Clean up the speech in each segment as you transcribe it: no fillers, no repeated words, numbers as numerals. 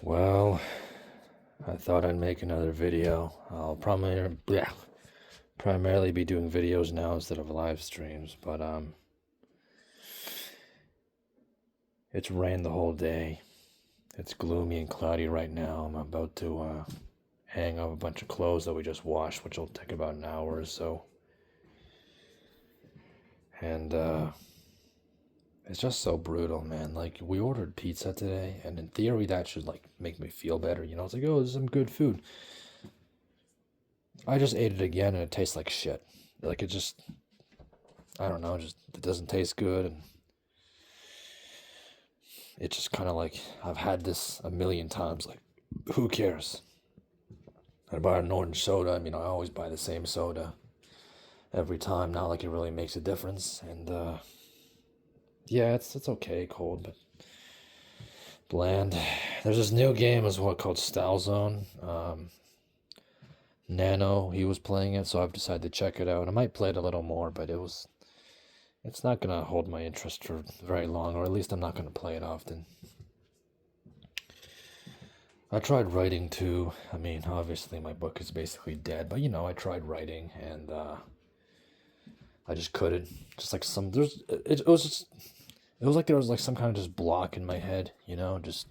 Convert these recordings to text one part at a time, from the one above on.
Well, I thought I'd make another video. I'll primarily be doing videos now instead of live streams, but it's rained the whole day. It's gloomy and cloudy right now. I'm about to hang up a bunch of clothes that we just washed, which will take about an hour or so. And it's just so brutal, man. Like, we ordered pizza today, and in theory that should like make me feel better. It's like, oh, this is some good food. I just ate it again and it tastes like shit. Like, I don't know, just it doesn't taste good, and it's just kind of like I've had this a million times. Like, who cares? I buy an orange soda. I always buy the same soda every time. Not like it really makes a difference. And yeah, it's okay, cold, but bland. There's this new game as well called Style Zone. Nano, he was playing it, so I've decided to check it out. I might play it a little more, but it's not gonna hold my interest for very long, or at least I'm not gonna play it often. I tried writing too. Obviously my book is basically dead, but I tried writing, and I just couldn't. Just like it was like there was like some kind of just block in my head, just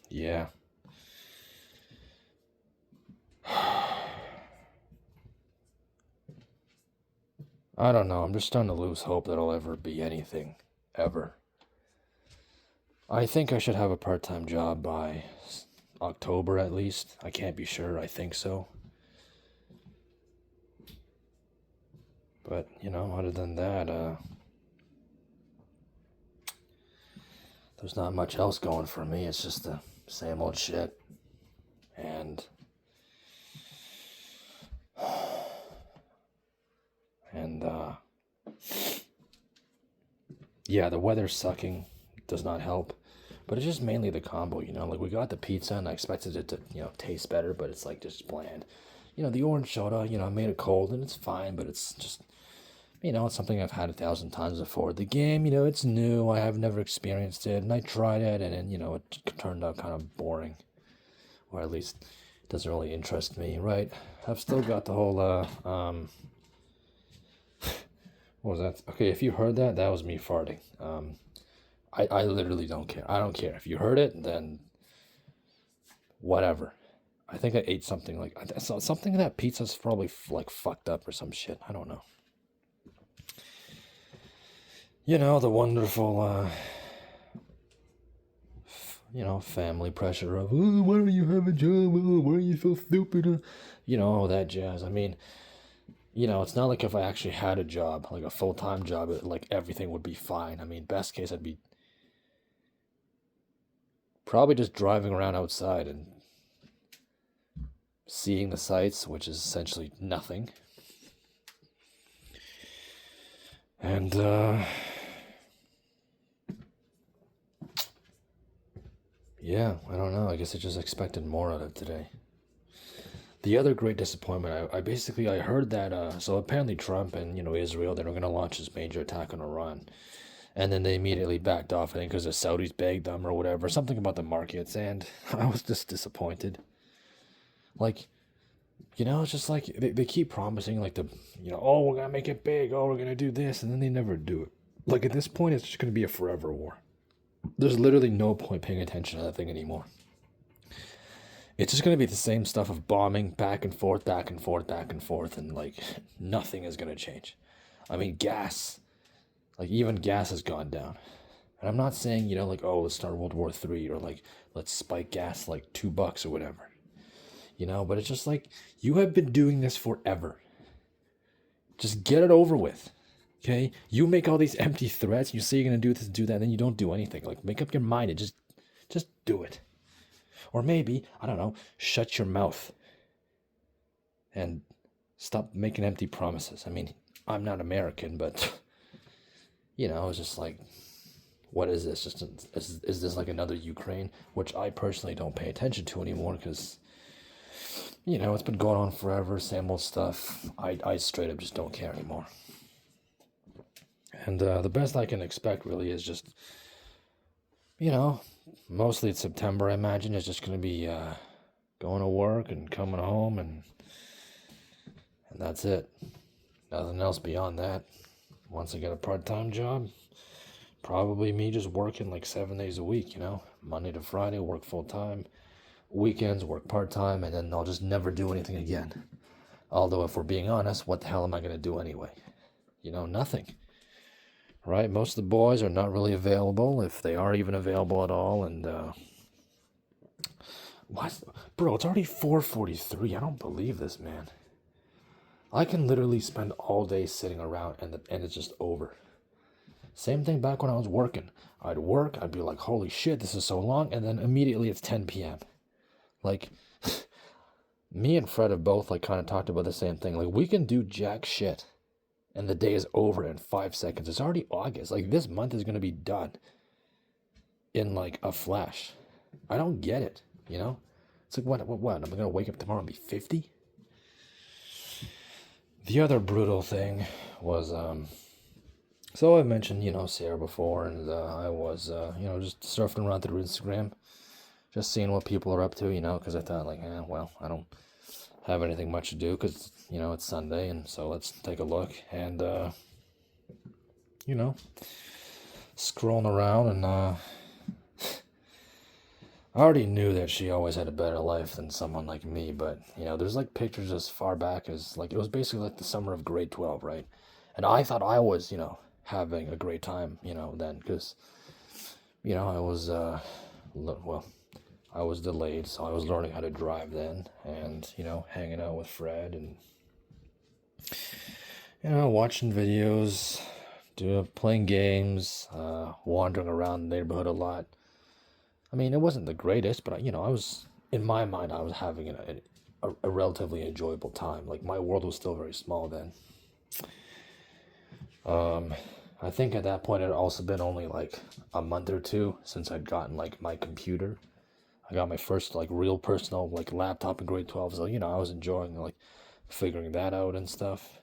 yeah. I don't know. I'm just starting to lose hope that I'll ever be anything, ever. I think I should have a part-time job by October at least. I can't be sure. I think so. But, other than that, there's not much else going for me. It's just the same old shit. And yeah, the weather's sucking. Does not help. But it's just mainly the combo, like we got the pizza and I expected it to, taste better, but it's like just bland. The orange soda, I made it cold and it's fine, but it's just, it's something I've had 1,000 times before. The game, it's new. I have never experienced it, and I tried it, and then, it turned out kind of boring, or at least it doesn't really interest me, right? I've still got the whole, what was that? Okay, if you heard that, that was me farting. I literally don't care. I don't care. If you heard it, then whatever. I think I ate something like something in that pizza's probably like fucked up or some shit. I don't know. The wonderful, family pressure of, oh, why don't you have a job? Oh, why are you so stupid? All that jazz. It's not like if I actually had a job, like a full-time job, like everything would be fine. Best case, I'd be probably just driving around outside and seeing the sights, which is essentially nothing. And, yeah, I don't know. I guess I just expected more out of today. The other great disappointment, I heard that, so apparently Trump and, Israel, they were going to launch this major attack on Iran. And then they immediately backed off, I think, because the Saudis begged them or whatever, something about the markets, and I was just disappointed. Like, it's just like, they keep promising, like, oh, we're going to make it big, oh, we're going to do this, and then they never do it. Like, at this point, it's just going to be a forever war. There's literally no point paying attention to that thing anymore. It's just going to be the same stuff of bombing back and forth, back and forth, back and forth, and, like, nothing is going to change. Gas. Like, even gas has gone down. And I'm not saying, like, oh, let's start World War III, or, like, let's spike gas, like, $2 or whatever. But it's just like, you have been doing this forever. Just get it over with. Okay? You make all these empty threats, you say you're going to do this, do that, and then you don't do anything. Like, make up your mind and just do it. Or maybe, I don't know, shut your mouth. And stop making empty promises. I'm not American, but... it's just like, what is this? Is this like another Ukraine? Which I personally don't pay attention to anymore because, You know, it's been going on forever, same old stuff. I straight up just don't care anymore. And the best I can expect really is just, you know, mostly it's September, I imagine. It's just going to be going to work and coming home, and that's it. Nothing else beyond that. Once I get a part-time job, probably me just working like 7 days a week, you know, Monday to Friday, work full-time, weekends, work part-time, and then I'll just never do anything again. Although, if we're being honest, what the hell am I going to do anyway? You know, nothing. Right? Most of the boys are not really available, if they are even available at all, and, what? Bro, it's already 4:43. I don't believe this, man. I can literally spend all day sitting around, and it's just over. Same thing back when I was working. I'd work, I'd be like, holy shit, this is so long, and then immediately it's 10 p.m. Like, me and Fred have both, like, kind of talked about the same thing. Like, we can do jack shit, and the day is over in 5 seconds. It's already August. Like, this month is going to be done in, like, a flash. I don't get it, you know? It's like, what? I'm going to wake up tomorrow and be 50? The other brutal thing was, so I mentioned, you know, Sarah before, and I was, you know, just surfing around through Instagram, just seeing what people are up to, you know, because I thought, like, well, I don't have anything much to do because, you know, it's Sunday, and so let's take a look. And, you know, scrolling around, and I already knew that she always had a better life than someone like me, but, you know, there's, like, pictures as far back as, like, it was basically like the summer of grade 12, right? And I thought I was, you know, having a great time, you know, then, because, you know, I was, well, I was delayed, so I was learning how to drive then, and, you know, hanging out with Fred, and, you know, watching videos, playing games, wandering around the neighborhood a lot. I mean, it wasn't the greatest, but, you know, I was, in my mind, I was having a relatively enjoyable time. Like, my world was still very small then. I think at that point it had also been only like a month or two since I'd gotten like my computer. I got my first like real personal like laptop in grade 12, so, you know, I was enjoying like figuring that out and stuff.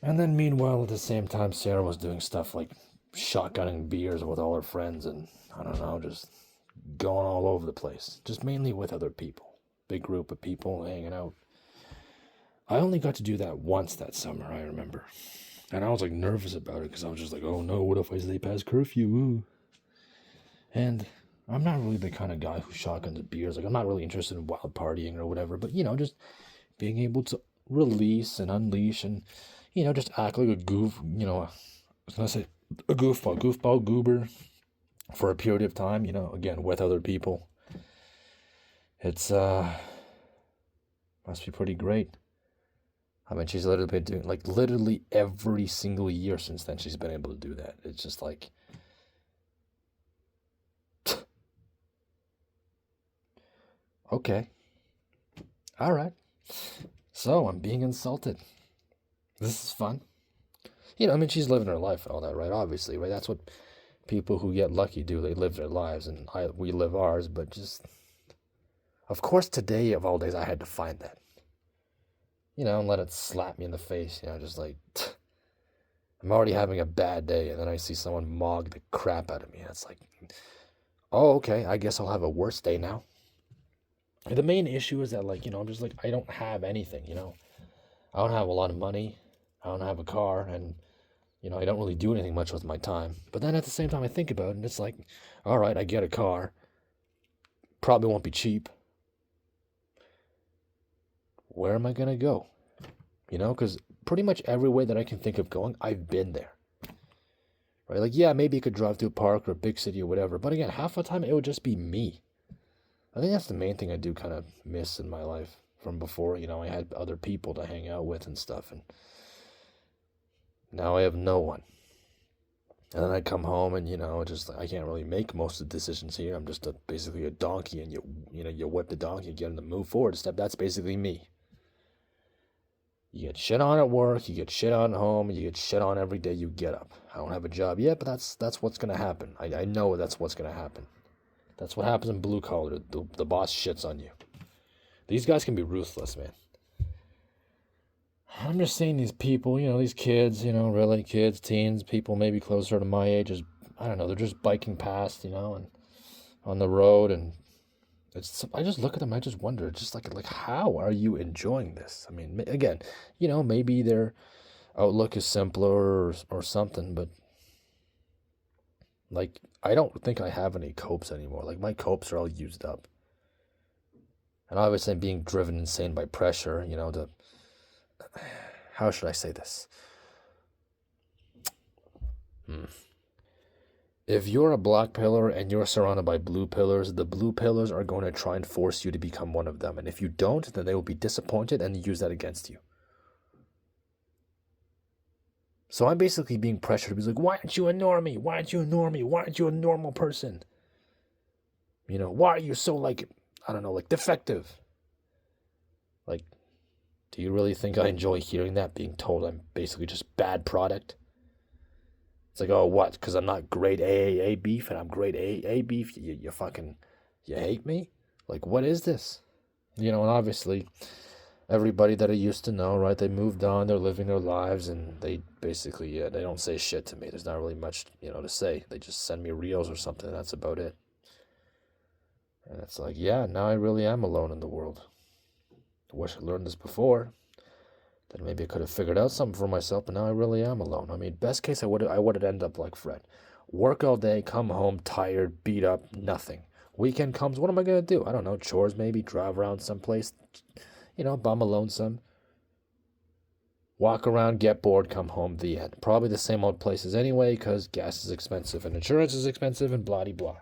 And then meanwhile, at the same time, Sarah was doing stuff like shotgunning beers with all her friends, and I don't know, just going all over the place, just mainly with other people, big group of people hanging out. I only got to do that once that summer, I remember. And I was like nervous about it because I was just like, oh no, what if I stay past curfew? Ooh. And I'm not really the kind of guy who shotguns beers. Like, I'm not really interested in wild partying or whatever, but, you know, just being able to release and unleash and, you know, just act like a goof, you know, I was going to say a goofball goober for a period of time, you know, again, with other people. It's, must be pretty great. I mean, she's literally been doing, like, literally every single year since then, she's been able to do that. It's just like, okay. All right. So, I'm being insulted. This is fun. You know, I mean, she's living her life and all that, right? Obviously, right? That's what people who get lucky do. They live their lives, and we live ours, but just, of course, today of all days, I had to find that. You know, and let it slap me in the face, you know, just like, I'm already having a bad day, and then I see someone mog the crap out of me, and it's like, oh, okay, I guess I'll have a worse day now. And the main issue is that, like, you know, I'm just like, I don't have anything, you know. I don't have a lot of money, I don't have a car, and, you know, I don't really do anything much with my time. But then at the same time, I think about it, and it's like, all right, I get a car, probably won't be cheap. Where am I going to go? You know, because pretty much every way that I can think of going, I've been there. Right? Like, yeah, maybe you could drive to a park or a big city or whatever. But again, half the time, it would just be me. I think that's the main thing I do kind of miss in my life from before. You know, I had other people to hang out with and stuff. And now I have no one. And then I come home and, you know, just I can't really make most of the decisions here. I'm just basically a donkey, and you whip the donkey, get him to move forward a step. That's basically me. You get shit on at work, you get shit on at home, you get shit on every day you get up. I don't have a job yet, but that's what's going to happen. I know that's what's going to happen. That's what happens in blue collar. The boss shits on you. These guys can be ruthless, man. I'm just seeing these people, these kids, really kids, teens, people maybe closer to my age, just, I don't know, they're just biking past, and on the road, and I just look at them, I just wonder, just like how are you enjoying this? I mean, again, maybe their outlook is simpler or something, but like, I don't think I have any copes anymore. Like, my copes are all used up. And obviously I'm being driven insane by pressure, how should I say this? If you're a black pillar and you're surrounded by blue pillars, the blue pillars are going to try and force you to become one of them. And if you don't, then they will be disappointed and use that against you. So I'm basically being pressured to be like, why aren't you a normie? Why aren't you a normie? Why aren't you a normal person? Why are you so, I don't know, defective? Do you really think I enjoy hearing that, being told I'm basically just bad product? It's like, oh, what? Because I'm not grade AAA beef and I'm grade AA beef? You fucking, you hate me? What is this? And obviously, everybody that I used to know, right, they moved on, they're living their lives, and they basically, they don't say shit to me. There's not really much, to say. They just send me reels or something, and that's about it. And it's like, yeah, now I really am alone in the world. I wish I learned this before. Then maybe I could have figured out something for myself, but now I really am alone. I mean, best case, I would end up like Fred. Work all day, come home tired, beat up, nothing. Weekend comes, what am I going to do? I don't know, chores maybe, drive around someplace, bum a lonesome. Walk around, get bored, come home, the end. Probably the same old places anyway, because gas is expensive and insurance is expensive and blah-de-blah.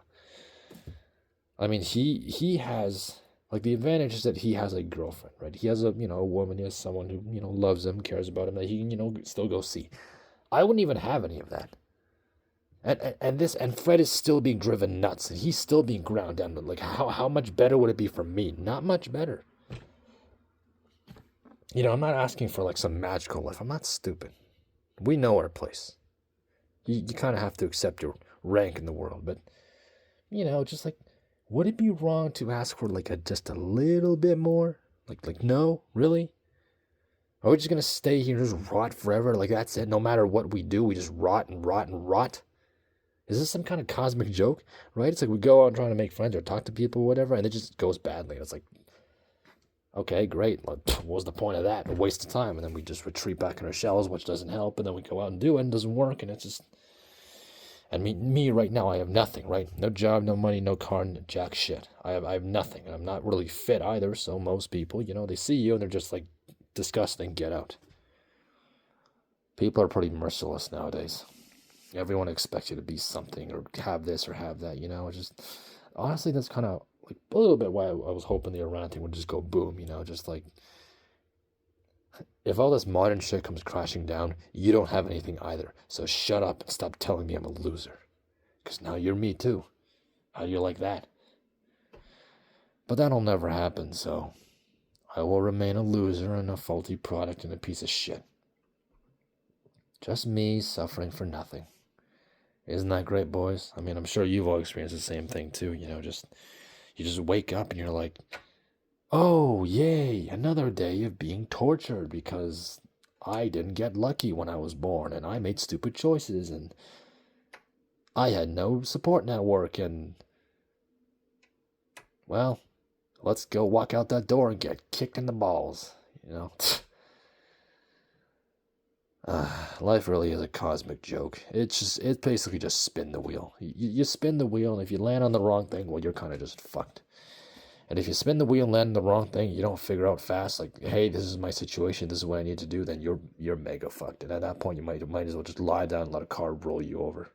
I mean, he has... the advantage is that he has a girlfriend, right? He has a woman, he has someone who, loves him, cares about him, that he can, still go see. I wouldn't even have any of that. And Fred is still being driven nuts, and he's still being ground down. How much better would it be for me? Not much better. I'm not asking for, some magical life. I'm not stupid. We know our place. You kind of have to accept your rank in the world, but, just would it be wrong to ask for just a little bit more? No, really? Are we just gonna stay here and just rot forever? That's it. No matter what we do, we just rot and rot and rot. Is this some kind of cosmic joke? Right? It's we go out trying to make friends or talk to people or whatever, and it just goes badly. And it's okay, great. What was the point of that? A waste of time. And then we just retreat back in our shells, which doesn't help. And then we go out and do it, and it doesn't work, and it's just. And me right now, I have nothing, right? No job, no money, no car, jack shit. I have nothing. And I'm not really fit either, so most people, they see you and they're just disgusting, get out. People are pretty merciless nowadays. Everyone expects you to be something or have this or have that, just... Honestly, that's kind of a little bit why I was hoping the Iran thing would just go boom, just if all this modern shit comes crashing down, you don't have anything either. So shut up and stop telling me I'm a loser. Because now you're me too. How do you like that? But that'll never happen, so I will remain a loser and a faulty product and a piece of shit. Just me suffering for nothing. Isn't that great, boys? I mean, I'm sure you've all experienced the same thing too, you just wake up and you're like, oh, yay, another day of being tortured because I didn't get lucky when I was born and I made stupid choices and I had no support network and, well, let's go walk out that door and get kicked in the balls, Life really is a cosmic joke. It's basically just spin the wheel. You spin the wheel, and if you land on the wrong thing, well, you're kind of just fucked. And if you spin the wheel and land on the wrong thing, you don't figure out fast, hey, this is my situation, this is what I need to do, then you're mega fucked. And at that point, you might as well just lie down and let a car roll you over.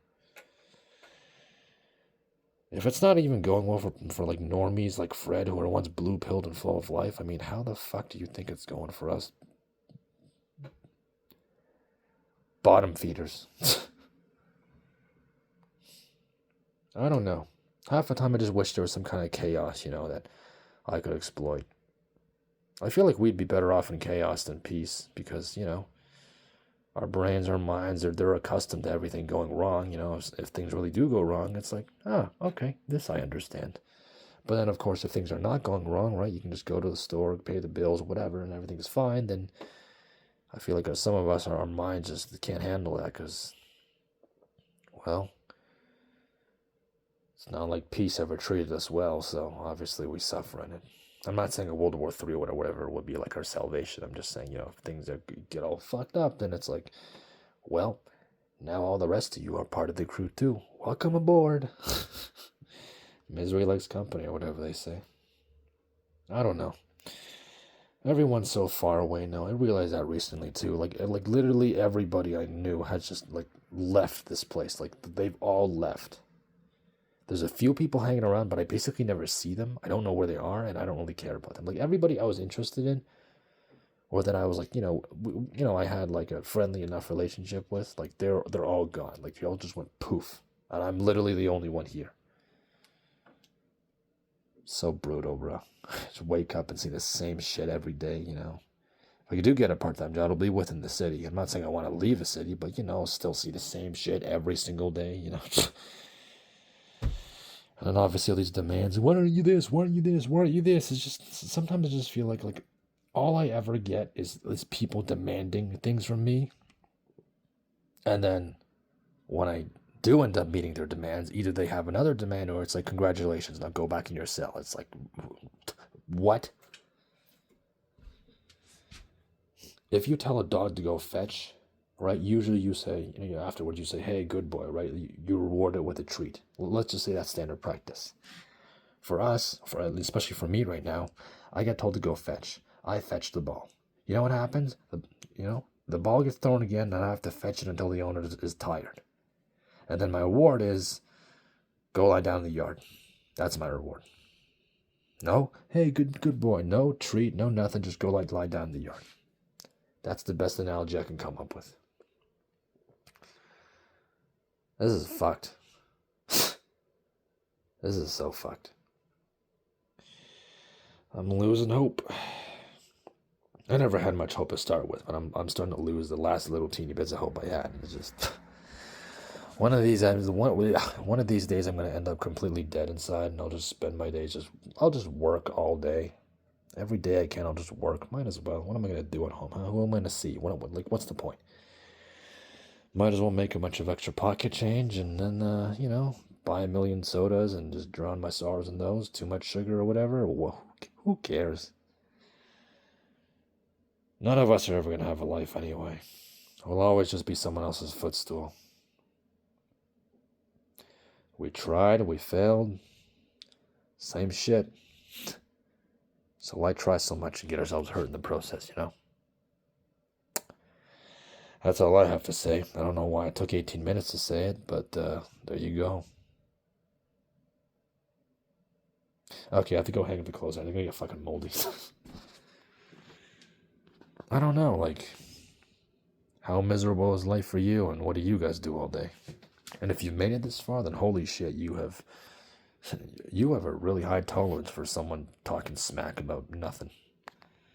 If it's not even going well for normies like Fred, who are once blue-pilled and full of life, I mean, how the fuck do you think it's going for us? Bottom feeders. I don't know. Half the time I just wish there was some kind of chaos, that I could exploit. I feel like we'd be better off in chaos than peace because, Our brains, our minds, they're accustomed to everything going wrong. If things really do go wrong, it's like, okay, this I understand. But then, of course, if things are not going wrong, right, you can just go to the store, pay the bills, whatever, and everything's fine. Then I feel like some of us, our minds just can't handle that because, well, it's not like peace ever treated us well. So obviously we suffer in it. I'm not saying a World War III or whatever would be like our salvation. I'm just saying, if things get all fucked up, then it's like, well, now all the rest of you are part of the crew too. Welcome aboard. Misery likes company or whatever they say. I don't know. Everyone's so far away now. I realized that recently too. Like literally everybody I knew has just like left this place. Like they've all left. There's a few people hanging around, but I basically never see them. I don't know where they are, and I don't really care about them. Like everybody I was interested in, or that I was like, I had like a friendly enough relationship with, like they're all gone. Like they all just went poof, and I'm literally the only one here. So brutal, bro. Just wake up and see the same shit every day. If I do get a part-time job, it'll be within the city. I'm not saying I want to leave a city, but still see the same shit every single day. And then obviously all these demands. Why aren't you this? Why aren't you this? Why aren't you this? It's just sometimes I just feel like all I ever get is people demanding things from me. And then when I do end up meeting their demands, either they have another demand or it's like, congratulations, now go back in your cell. It's like, what? If you tell a dog to go fetch, right, usually you say, afterwards you say, hey, good boy, right? You reward it with a treat. Well, let's just say that's standard practice. For us, especially for me right now, I get told to go fetch. I fetch the ball. You know what happens? The ball gets thrown again, and I have to fetch it until the owner is tired. And then my reward is go lie down in the yard. That's my reward. No, hey, good boy. No treat, no nothing. Just go lie down in the yard. That's the best analogy I can come up with. This is fucked. This is so fucked. I'm losing hope. I never had much hope to start with, but I'm starting to lose the last little teeny bits of hope I had. It's just one of these days I'm going to end up completely dead inside, and I'll just spend my days I'll just work all day. Every day I can, I'll just work. Might as well. What am I going to do at home? Huh? Who am I going to see? What's the point? Might as well make a bunch of extra pocket change and then, buy a million sodas and just drown my sorrows in those. Too much sugar or whatever. Well, who cares? None of us are ever going to have a life anyway. We'll always just be someone else's footstool. We tried, we failed. Same shit. So why try so much and get ourselves hurt in the process, That's all I have to say. I don't know why it took 18 minutes to say it, but there you go. Okay, I have to go hang the clothes. I think I get fucking moldy. I don't know, how miserable is life for you, and what do you guys do all day? And if you've made it this far, then holy shit, you have a really high tolerance for someone talking smack about nothing.